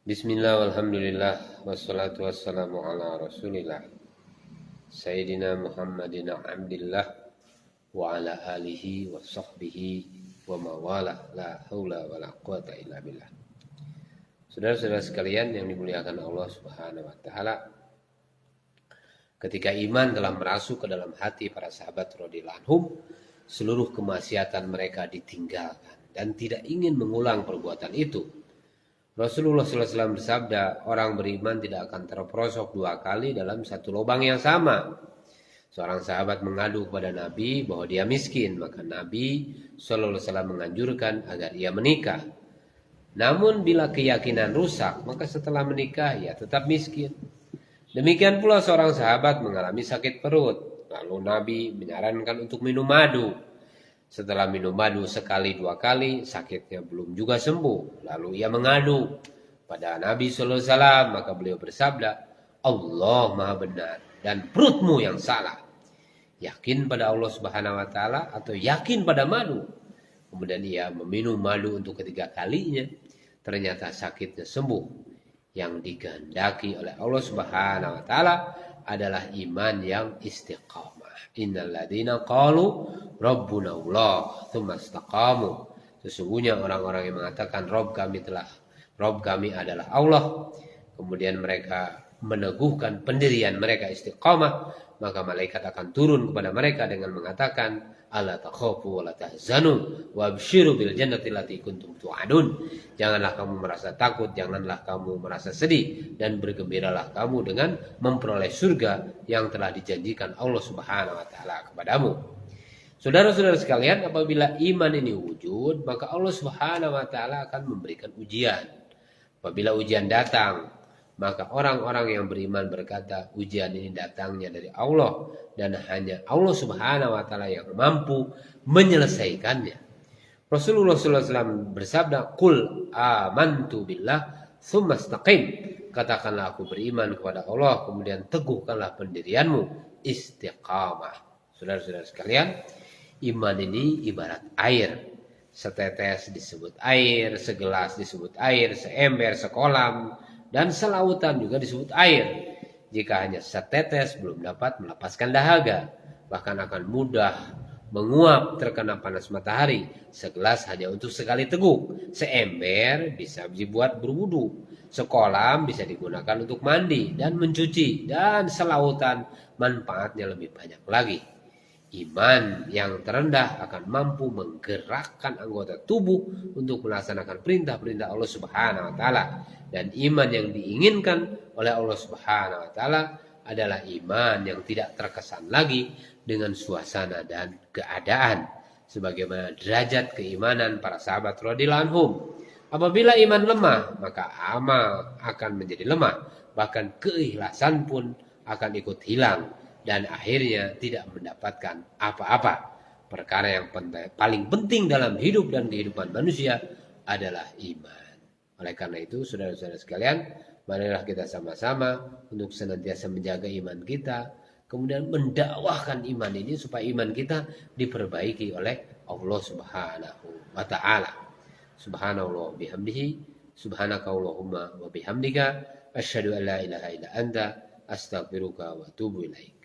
Bismillah walhamdulillah wassalatu wassalamu ala rasulillah Sayyidina Muhammadin abdillah wa ala alihi wa sahbihi wa mawala la hawla wa la quwata illa billah. Saudara-saudara sekalian yang dimuliakan Allah subhanahu wa ta'ala, ketika iman telah merasuk ke dalam hati para sahabat radhiyallahu anhum, seluruh kemaksiatan mereka ditinggalkan dan tidak ingin mengulang perbuatan itu. Rasulullah SAW bersabda, orang beriman tidak akan terperosok dua kali dalam satu lubang yang sama. Seorang sahabat mengadu kepada Nabi bahwa dia miskin, maka Nabi SAW menganjurkan agar ia menikah. Namun bila keyakinan rusak, maka setelah menikah ia tetap miskin. Demikian pula seorang sahabat mengalami sakit perut, lalu Nabi menyarankan untuk minum madu. Setelah minum madu sekali dua kali, sakitnya belum juga sembuh. Lalu ia mengadu pada Nabi SAW, maka beliau bersabda, Allah maha benar dan perutmu yang salah. Yakin pada Allah Subhanahu wa ta'ala atau yakin pada madu? Kemudian ia meminum madu untuk ketiga kalinya. Ternyata sakitnya sembuh. Yang dikehendaki oleh Allah Subhanahu wa ta'ala adalah iman yang istiqamah. Innal ladzina qalu rabbuna Allah tsumma istaqamu. Sesungguhnya orang-orang yang mengatakan Rob kami adalah Allah, kemudian mereka meneguhkan pendirian mereka istiqamah, maka malaikat akan turun kepada mereka dengan mengatakan alla takhafu wa la tahzanu wa abshiru bil jannati allati kuntum tu'adun. Janganlah kamu merasa takut, janganlah kamu merasa sedih, dan bergembiralah kamu dengan memperoleh surga yang telah dijanjikan Allah Subhanahu wa taala kepadamu. Saudara-saudara sekalian, apabila iman ini wujud, maka Allah Subhanahu wa taala akan memberikan ujian. Apabila ujian datang, maka orang-orang yang beriman berkata, ujian ini datangnya dari Allah dan hanya Allah Subhanahu wa taala yang mampu menyelesaikannya. Rasulullah SAW bersabda, "Qul amantu billah tsumma istaqim." Katakanlah aku beriman kepada Allah, kemudian teguhkanlah pendirianmu, istiqamah. Saudara-saudara sekalian, iman ini ibarat air. Setetes disebut air, segelas disebut air, seember, sekolam, dan selautan juga disebut air. Jika hanya setetes belum dapat melepaskan dahaga, bahkan akan mudah menguap terkena panas matahari. Segelas hanya untuk sekali teguk, seember bisa dibuat berwudu, sekolam bisa digunakan untuk mandi dan mencuci, dan selautan manfaatnya lebih banyak lagi. Iman yang terendah akan mampu menggerakkan anggota tubuh untuk melaksanakan perintah-perintah Allah Subhanahu wa taala. Dan iman yang diinginkan oleh Allah Subhanahu wa taala adalah iman yang tidak terkesan lagi dengan suasana dan keadaan, sebagaimana derajat keimanan para sahabat radhiyallahu anhum. Apabila iman lemah, maka amal akan menjadi lemah, bahkan keikhlasan pun akan ikut hilang, dan akhirnya tidak mendapatkan apa-apa. Perkara yang paling penting dalam hidup dan kehidupan manusia adalah iman. Oleh karena itu, saudara-saudara sekalian, marilah kita sama-sama untuk senantiasa menjaga iman kita, kemudian mendakwahkan iman ini supaya iman kita diperbaiki oleh Allah Subhanahu wa ta'ala. Subhanallah bihamdihi, subhanakallahumma wa bihamdika, asyhadu an la ilaha illa anta, astaghfiruka wa atubu ilaik.